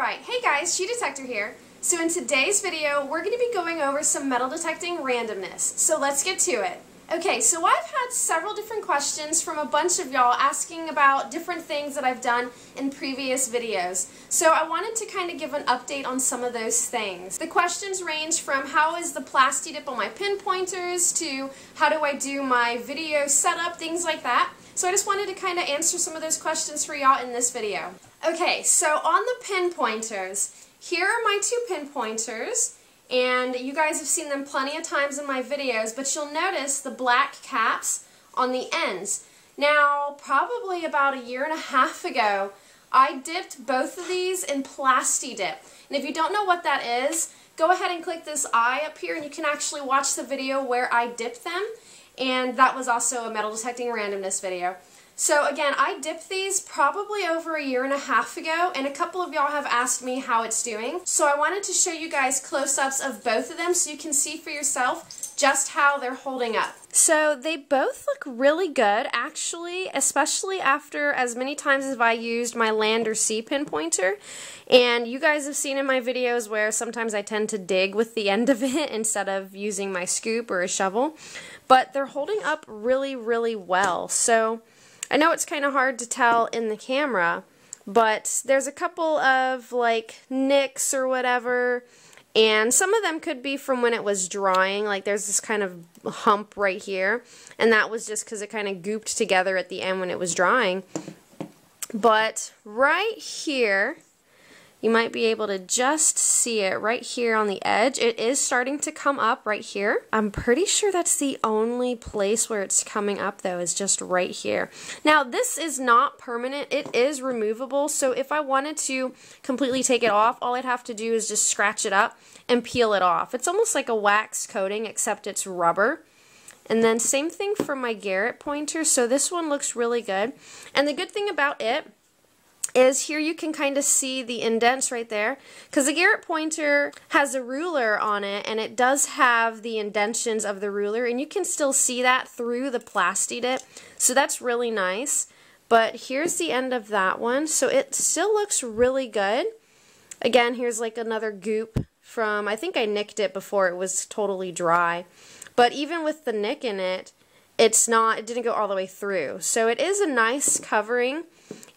Alright, hey guys, She Detector here. So in today's video, we're going to be going over some metal detecting randomness. So let's get to it. Okay, so I've had several different questions from a bunch of y'all asking about different things that I've done in previous videos. So I wanted to kind of give an update on some of those things. The questions range from how is the Plasti Dip on my pinpointers to how do I do my video setup, things like that. So I just wanted to kind of answer some of those questions for y'all in this video. Okay, so on the pinpointers, here are my two pinpointers, and you guys have seen them plenty of times in my videos, but you'll notice the black caps on the ends. Now, probably about a year and a half ago, I dipped both of these in Plasti Dip. And if you don't know what that is, go ahead and click this eye up here and you can actually watch the video where I dipped them. And that was also a metal detecting randomness video. So again, I dipped these probably over a year and a half ago, and a couple of y'all have asked me how it's doing. So I wanted to show you guys close-ups of both of them so you can see for yourself just how they're holding up. So they both look really good, actually, especially after as many times as I used my Lander C pinpointer. And you guys have seen in my videos where sometimes I tend to dig with the end of it instead of using my scoop or a shovel. But they're holding up really, really well. So I know it's kind of hard to tell in the camera, but there's a couple of like nicks or whatever, and some of them could be from when it was drying. Like there's this kind of hump right here, and that was just because it kind of gooped together at the end when it was drying. But right here, you might be able to just see it right here on the edge. It is starting to come up right here. I'm pretty sure that's the only place where it's coming up though, is just right here. Now this is not permanent, it is removable, so if I wanted to completely take it off, all I'd have to do is just scratch it up and peel it off. It's almost like a wax coating except it's rubber. And then same thing for my Garrett pointer, so this one looks really good. And the good thing about it is here you can kind of see the indents right there, because the Garrett pointer has a ruler on it and it does have the indentions of the ruler, and you can still see that through the Plasti Dip, so that's really nice. But here's the end of that one, so it still looks really good. Again, here's like another goop from, I think I nicked it before it was totally dry, but even with the nick in it, it didn't go all the way through, so it is a nice covering.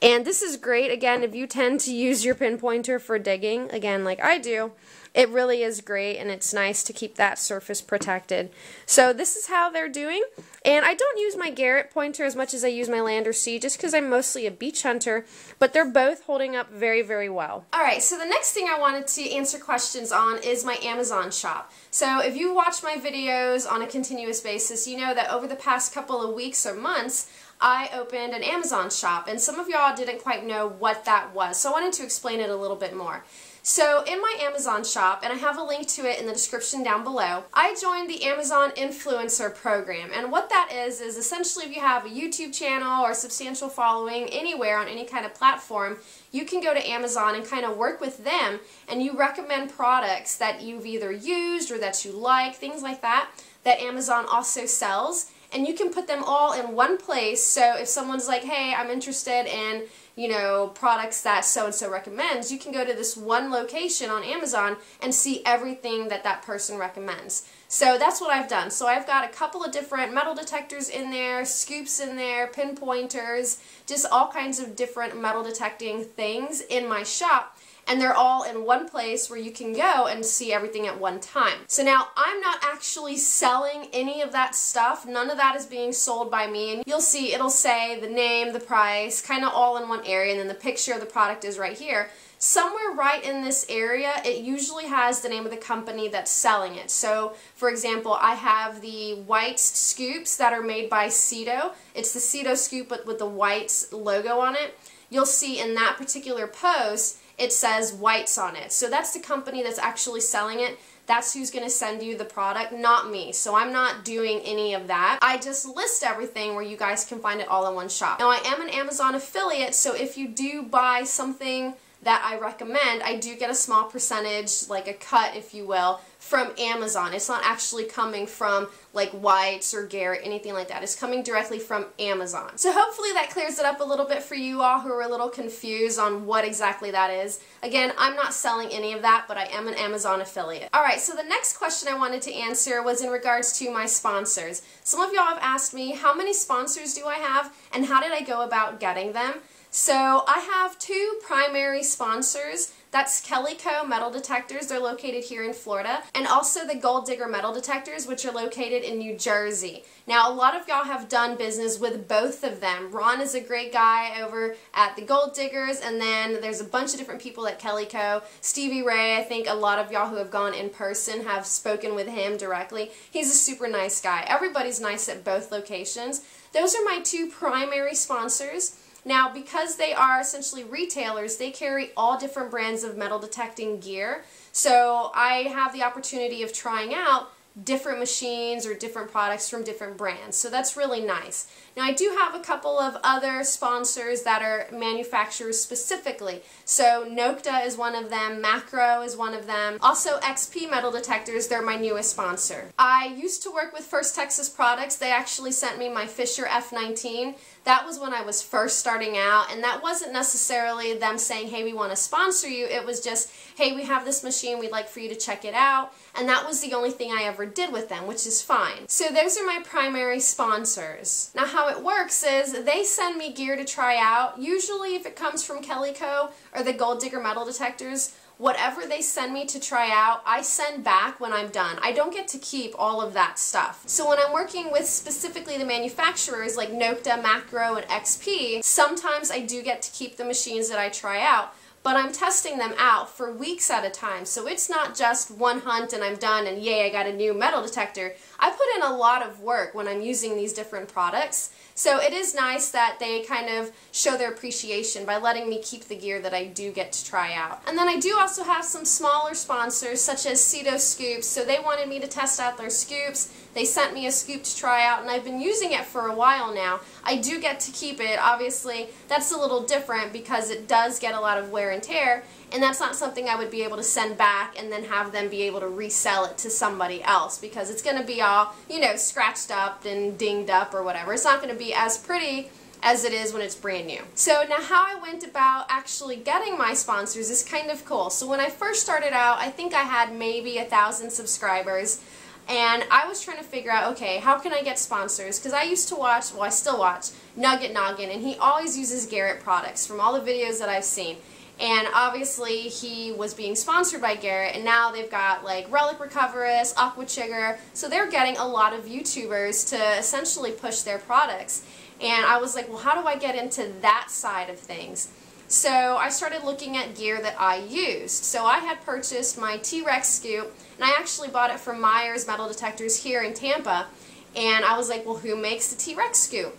And this is great, again, if you tend to use your pinpointer for digging, again, like I do, it really is great, and it's nice to keep that surface protected. So this is how they're doing, and I don't use my Garrett pointer as much as I use my Lander C, just because I'm mostly a beach hunter, but they're both holding up very, very well. Alright, so the next thing I wanted to answer questions on is my Amazon shop. So if you watch my videos on a continuous basis, you know that over the past couple of weeks or months, I opened an Amazon shop, and some of y'all didn't quite know what that was, so I wanted to explain it a little bit more. So in my Amazon shop, and I have a link to it in the description down below, I joined the Amazon Influencer Program, and what that is essentially if you have a YouTube channel or a substantial following anywhere on any kind of platform, you can go to Amazon and kind of work with them, and you recommend products that you've either used or that you like, things like that, that Amazon also sells. And you can put them all in one place, so if someone's like, hey, I'm interested in, you know, products that so-and-so recommends, you can go to this one location on Amazon and see everything that that person recommends. So that's what I've done. So I've got a couple of different metal detectors in there, scoops in there, pinpointers, just all kinds of different metal detecting things in my shop. And they're all in one place where you can go and see everything at one time. So now, I'm not actually selling any of that stuff. None of that is being sold by me. And you'll see, it'll say the name, the price, kind of all in one area, and then the picture of the product is right here. Somewhere right in this area, it usually has the name of the company that's selling it. So, for example, I have the Whites scoops that are made by Cedo. It's the Cedo scoop but with the Whites logo on it. You'll see in that particular post, it says Whites on it. So that's the company that's actually selling it. That's who's going to send you the product, not me. So I'm not doing any of that. I just list everything where you guys can find it all in one shop. Now I am an Amazon affiliate, so if you do buy something that I recommend, I do get a small percentage, like a cut if you will, from Amazon. It's not actually coming from like White's or Garrett, anything like that. It's coming directly from Amazon. So hopefully that clears it up a little bit for you all who are a little confused on what exactly that is. Again, I'm not selling any of that, but I am an Amazon affiliate. Alright, so the next question I wanted to answer was in regards to my sponsors. Some of y'all have asked me, how many sponsors do I have and how did I go about getting them? So I have two primary sponsors. That's Kellyco Metal Detectors, they're located here in Florida, and also the Gold Digger Metal Detectors, which are located in New Jersey. Now, a lot of y'all have done business with both of them. Ron is a great guy over at the Gold Diggers, and then there's a bunch of different people at Kellyco. Stevie Ray, I think a lot of y'all who have gone in person have spoken with him directly. He's a super nice guy. Everybody's nice at both locations. Those are my two primary sponsors. Now, because they are essentially retailers, they carry all different brands of metal detecting gear. So I have the opportunity of trying out different machines or different products from different brands. So that's really nice. Now I do have a couple of other sponsors that are manufacturers specifically. So Nokta is one of them, Macro is one of them. Also XP Metal Detectors, they're my newest sponsor. I used to work with First Texas Products. They actually sent me my Fisher F19. That was when I was first starting out, and that wasn't necessarily them saying, hey, we want to sponsor you. It was just, hey, we have this machine, we'd like for you to check it out. And that was the only thing I ever did with them, which is fine. So those are my primary sponsors. Now how it works is they send me gear to try out. Usually if it comes from Kellyco or the Gold Digger Metal Detectors, whatever they send me to try out, I send back when I'm done. I don't get to keep all of that stuff. So when I'm working with specifically the manufacturers like Nokta, Macro, and XP, sometimes I do get to keep the machines that I try out, but I'm testing them out for weeks at a time. So it's not just one hunt and I'm done and yay, I got a new metal detector. I put in a lot of work when I'm using these different products. So it is nice that they kind of show their appreciation by letting me keep the gear that I do get to try out. And then I do also have some smaller sponsors such as Cedo Scoops. So they wanted me to test out their scoops. They sent me a scoop to try out and I've been using it for a while now. I do get to keep it. Obviously that's a little different because it does get a lot of wear and tear, and that's not something I would be able to send back and then have them be able to resell it to somebody else because it's going to be all, you know, scratched up and dinged up or whatever. It's not going to be as pretty as it is when it's brand new. So now how I went about actually getting my sponsors is kind of cool. So when I first started out, I think I had maybe 1,000 subscribers. And I was trying to figure out, okay, how can I get sponsors? Because I used to watch, well I still watch, Nugget Noggin, and he always uses Garrett products from all the videos that I've seen. And obviously he was being sponsored by Garrett, and now they've got like Relic Recoverist, Aqua Chigger, so they're getting a lot of YouTubers to essentially push their products. And I was like, well, how do I get into that side of things? So I started looking at gear that I used. So I had purchased my T-Rex scoop, and I actually bought it from Myers Metal Detectors here in Tampa. And I was like, well, who makes the T-Rex scoop?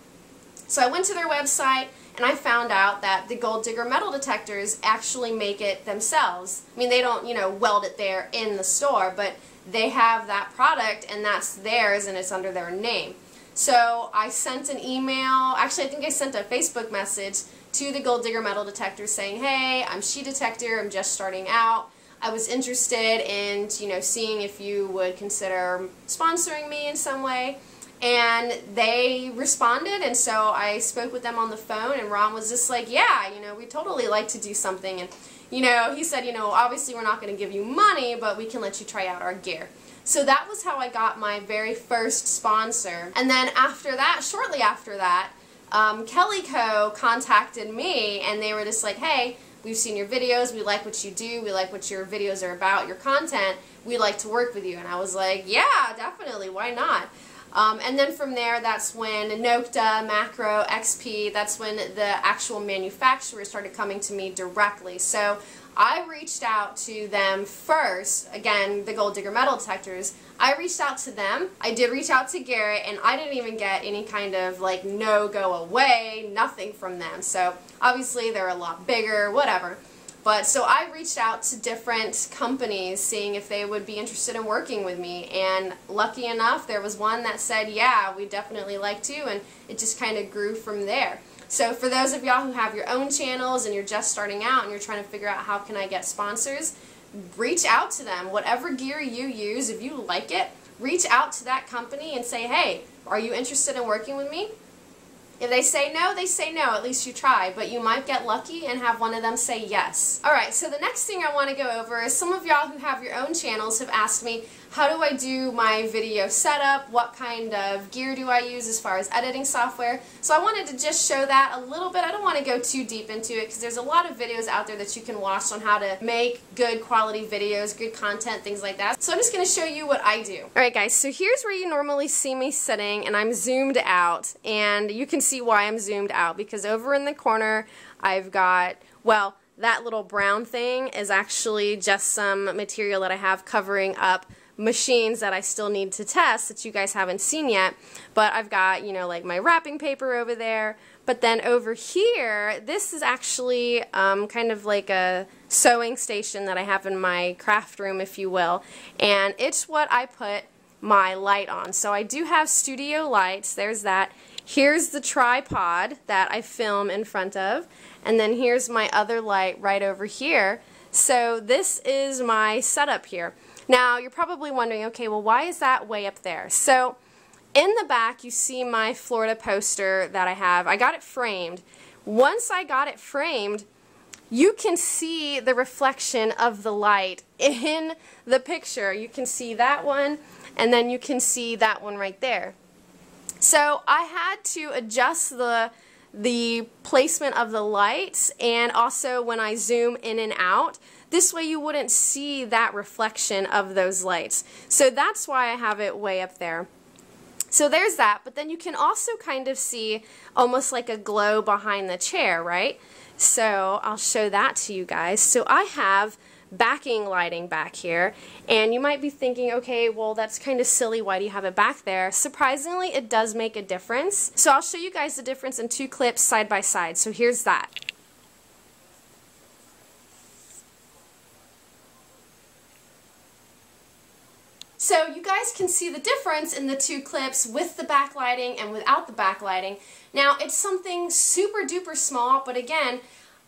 So I went to their website, and I found out that the Gold Digger Metal Detectors actually make it themselves. I mean, they don't, you know, weld it there in the store, but they have that product, and that's theirs, and it's under their name. So I sent an email, actually I think I sent a Facebook message to the Gold Digger Metal Detector saying, hey, I'm She Detector, I'm just starting out. I was interested in, you know, seeing if you would consider sponsoring me in some way. And they responded, and so I spoke with them on the phone, and Ron was just like, yeah, you know, we totally like to do something. And, you know, he said, you know, obviously we're not going to give you money, but we can let you try out our gear. So that was how I got my very first sponsor. And then after that, shortly after that, Kellyco contacted me, and they were just like, hey, we've seen your videos, we like what you do, we like what your videos are about, your content, we'd like to work with you. And I was like, yeah, definitely, why not? And then from there, that's when Nokta, Macro, XP, that's when the actual manufacturers started coming to me directly. So I reached out to them first, again, the Gold Digger Metal Detectors. I reached out to them. I did reach out to Garrett, and I didn't even get any kind of like no go away, nothing from them. So obviously they're a lot bigger, whatever. But so I reached out to different companies seeing if they would be interested in working with me, and lucky enough there was one that said, yeah, we definitely like to, and it just kind of grew from there. So for those of y'all who have your own channels and you're just starting out and you're trying to figure out how can I get sponsors, reach out to them. Whatever gear you use, if you like it, reach out to that company and say, hey, are you interested in working with me? If they say no, they say no. At least you try. But you might get lucky and have one of them say yes. Alright, so the next thing I want to go over is some of y'all who have your own channels have asked me, how do I do my video setup? What kind of gear do I use as far as editing software? So I wanted to just show that a little bit. I don't want to go too deep into it because there's a lot of videos out there that you can watch on how to make good quality videos, good content, things like that. So I'm just going to show you what I do. Alright guys, so here's where you normally see me sitting, and I'm zoomed out, and you can see why I'm zoomed out because over in the corner I've got, well, that little brown thing is actually just some material that I have covering up machines that I still need to test that you guys haven't seen yet. But I've got, you know, like my wrapping paper over there. But then over here, this is actually kind of like a sewing station that I have in my craft room, if you will. And it's what I put my light on. So I do have studio lights. There's that. Here's the tripod that I film in front of. And then here's my other light right over here. So this is my setup here. Now, you're probably wondering, okay, well, why is that way up there? So, in the back, you see my Florida poster that I have. I got it framed. Once I got it framed, you can see the reflection of the light in the picture. You can see that one, and then you can see that one right there. So, I had to adjust the placement of the lights, and also when I zoom in and out, this way you wouldn't see that reflection of those lights. So that's why I have it way up there. So there's that, but then you can also kind of see almost like a glow behind the chair, right? So I'll show that to you guys. So I have backing lighting back here, and you might be thinking, okay, well, that's kind of silly, why do you have it back there? Surprisingly, it does make a difference. So I'll show you guys the difference in two clips side by side. So here's that. So you guys can see the difference in the two clips with the backlighting and without the backlighting. Now, it's something super duper small, but again,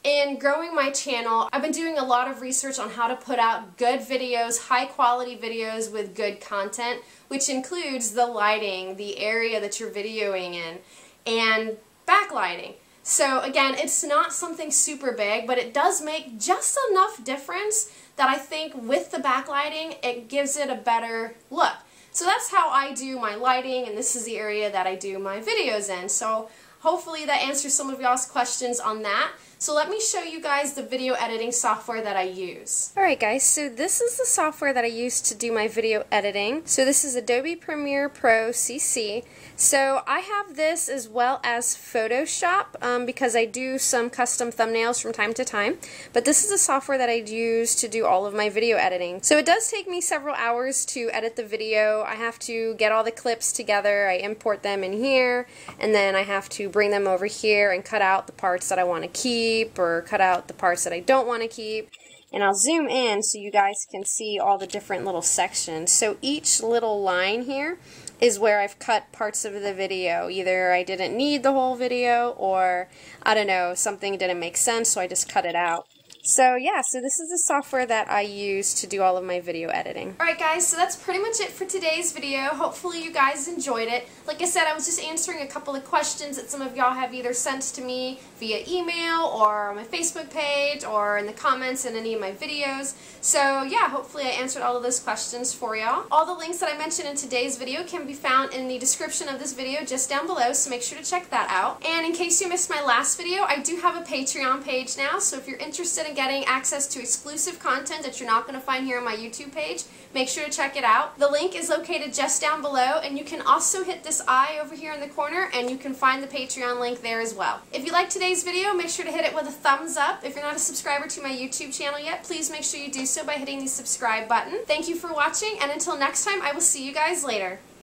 in growing my channel, I've been doing a lot of research on how to put out good videos, high quality videos with good content, which includes the lighting, the area that you're videoing in, and backlighting. So again, it's not something super big, but it does make just enough difference that I think with the backlighting, it gives it a better look. So that's how I do my lighting, and this is the area that I do my videos in. So hopefully that answers some of y'all's questions on that. So let me show you guys the video editing software that I use. Alright guys, so this is the software that I use to do my video editing. So this is Adobe Premiere Pro CC. So I have this as well as Photoshop because I do some custom thumbnails from time to time. But this is the software that I use to do all of my video editing. So it does take me several hours to edit the video. I have to get all the clips together, I import them in here, and then I have to bring them over here and cut out the parts that I want to keep or cut out the parts that I don't want to keep. And I'll zoom in so you guys can see all the different little sections. So each little line here is where I've cut parts of the video. Either I didn't need the whole video, or I don't know, something didn't make sense, so I just cut it out. So yeah, so this is the software that I use to do all of my video editing. Alright guys, so that's pretty much it for today's video. Hopefully you guys enjoyed it. Like I said, I was just answering a couple of questions that some of y'all have either sent to me via email or on my Facebook page or in the comments in any of my videos. So yeah, hopefully I answered all of those questions for y'all. All the links that I mentioned in today's video can be found in the description of this video just down below, so make sure to check that out. And in case you missed my last video, I do have a Patreon page now, so if you're interested in getting access to exclusive content that you're not going to find here on my YouTube page, make sure to check it out. The link is located just down below, and you can also hit this eye over here in the corner and you can find the Patreon link there as well. If you liked today's video, make sure to hit it with a thumbs up. If you're not a subscriber to my YouTube channel yet, please make sure you do so by hitting the subscribe button. Thank you for watching, and until next time, I will see you guys later.